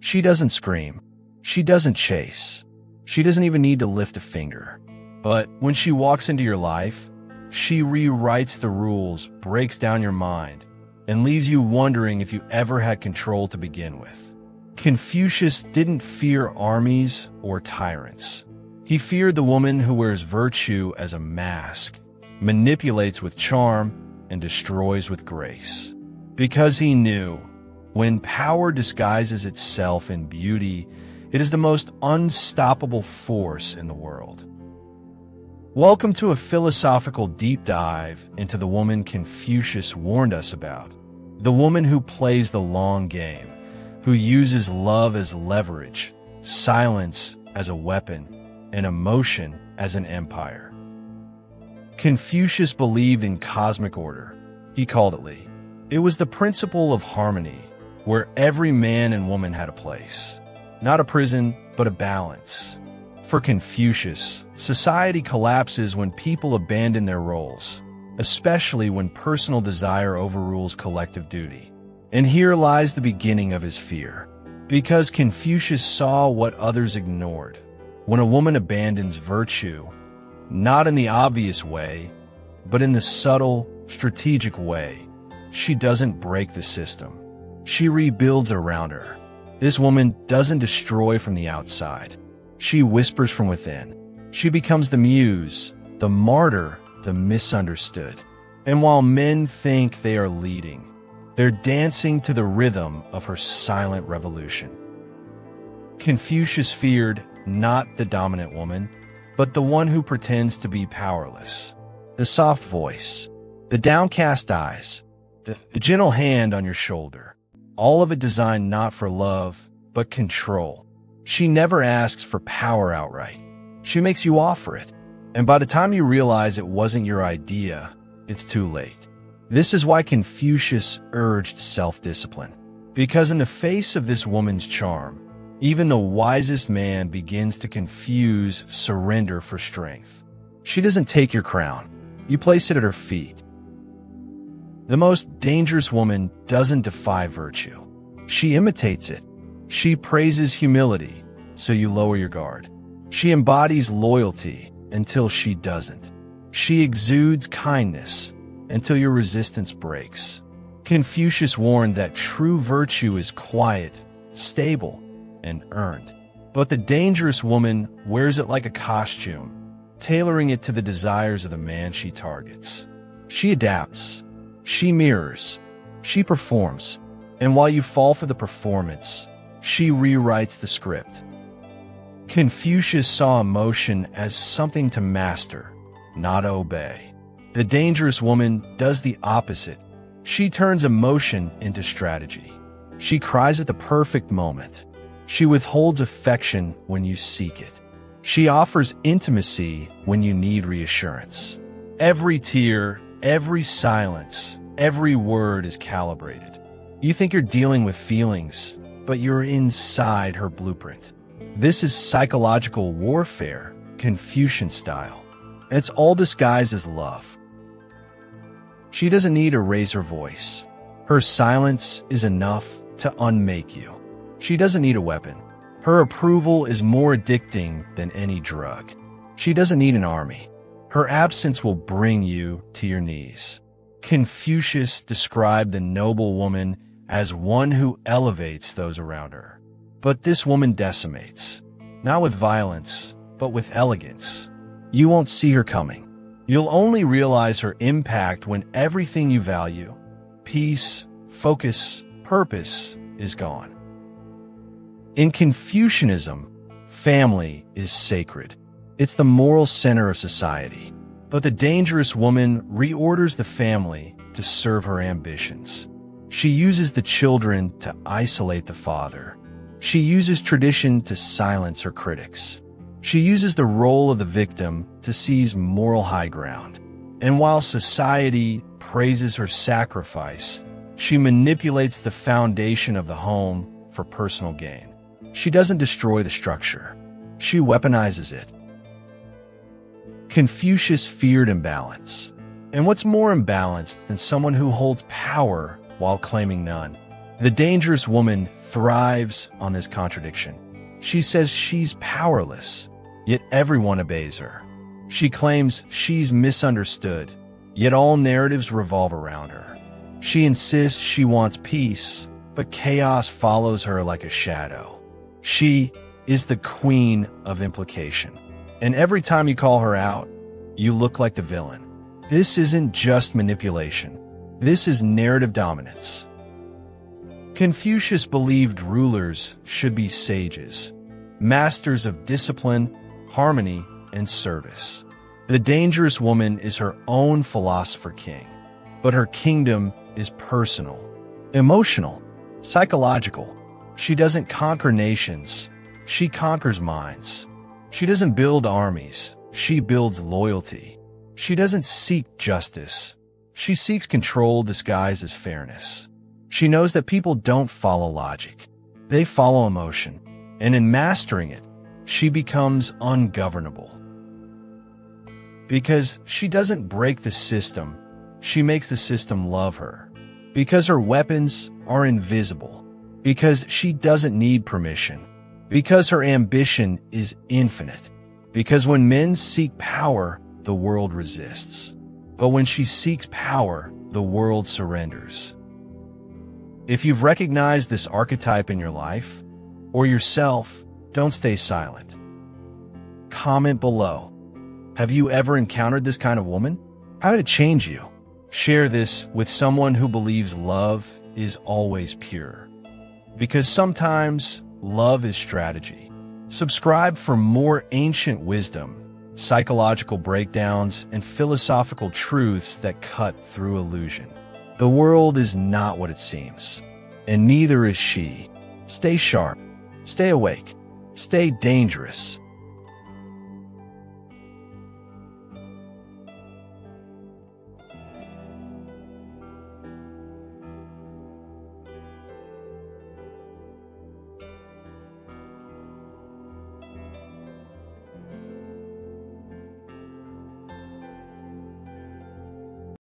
She doesn't scream. She doesn't chase. She doesn't even need to lift a finger. But when she walks into your life, she rewrites the rules, breaks down your mind, and leaves you wondering if you ever had control to begin with. Confucius didn't fear armies or tyrants. He feared the woman who wears virtue as a mask, manipulates with charm, and destroys with grace. Because he knew, when power disguises itself in beauty, it is the most unstoppable force in the world. Welcome to a philosophical deep dive into the woman Confucius warned us about. The woman who plays the long game, who uses love as leverage, silence as a weapon, and emotion as an empire. Confucius believed in cosmic order. He called it Li. It was the principle of harmony, where every man and woman had a place. Not a prison, but a balance. For Confucius, society collapses when people abandon their roles, especially when personal desire overrules collective duty. And here lies the beginning of his fear. Because Confucius saw what others ignored. When a woman abandons virtue, not in the obvious way, but in the subtle, strategic way, she doesn't break the system. She rebuilds around her. This woman doesn't destroy from the outside. She whispers from within. She becomes the muse, the martyr, the misunderstood. And while men think they are leading, they're dancing to the rhythm of her silent revolution. Confucius feared not the dominant woman, but the one who pretends to be powerless. The soft voice, the downcast eyes, the gentle hand on your shoulder. All of it designed not for love, but control. She never asks for power outright. She makes you offer it. And by the time you realize it wasn't your idea, it's too late. This is why Confucius urged self-discipline. Because in the face of this woman's charm, even the wisest man begins to confuse surrender for strength. She doesn't take your crown. You place it at her feet. The most dangerous woman doesn't defy virtue. She imitates it. She praises humility, so you lower your guard. She embodies loyalty until she doesn't. She exudes kindness until your resistance breaks. Confucius warned that true virtue is quiet, stable, and earned. But the dangerous woman wears it like a costume, tailoring it to the desires of the man she targets. She adapts. She mirrors. She performs. And while you fall for the performance, she rewrites the script. Confucius saw emotion as something to master, not obey. The dangerous woman does the opposite. She turns emotion into strategy. She cries at the perfect moment. She withholds affection when you seek it. She offers intimacy when you need reassurance. Every tear, every silence, every word is calibrated. You think you're dealing with feelings, but you're inside her blueprint. This is psychological warfare, Confucian style, and it's all disguised as love. She doesn't need to raise her voice. Her silence is enough to unmake you. She doesn't need a weapon. Her approval is more addicting than any drug. She doesn't need an army. Her absence will bring you to your knees. Confucius described the noble woman as one who elevates those around her. But this woman decimates, not with violence, but with elegance. You won't see her coming. You'll only realize her impact when everything you value, peace, focus, purpose, is gone. In Confucianism, family is sacred. It's the moral center of society. But the dangerous woman reorders the family to serve her ambitions. She uses the children to isolate the father. She uses tradition to silence her critics. She uses the role of the victim to seize moral high ground. And while society praises her sacrifice, she manipulates the foundation of the home for personal gain. She doesn't destroy the structure. She weaponizes it. Confucius feared imbalance. And what's more imbalanced than someone who holds power while claiming none? The dangerous woman thrives on this contradiction. She says she's powerless, yet everyone obeys her. She claims she's misunderstood, yet all narratives revolve around her. She insists she wants peace, but chaos follows her like a shadow. She is the queen of implication, and every time you call her out, you look like the villain. This isn't just manipulation. This is narrative dominance. Confucius believed rulers should be sages, masters of discipline, harmony, and service. The dangerous woman is her own philosopher king, but her kingdom is personal, emotional, psychological. She doesn't conquer nations, she conquers minds. She doesn't build armies, she builds loyalty. She doesn't seek justice, she seeks control disguised as fairness. She knows that people don't follow logic, they follow emotion, and in mastering it, she becomes ungovernable. Because she doesn't break the system, she makes the system love her. Because her weapons are invisible. Because she doesn't need permission. Because her ambition is infinite. Because when men seek power, the world resists. But when she seeks power, the world surrenders. If you've recognized this archetype in your life, or yourself, don't stay silent. Comment below. Have you ever encountered this kind of woman? How did it change you? Share this with someone who believes love is always pure. Because sometimes love is strategy. Subscribe for more ancient wisdom, psychological breakdowns, and philosophical truths that cut through illusion. The world is not what it seems, and neither is she. Stay sharp, stay awake, stay dangerous.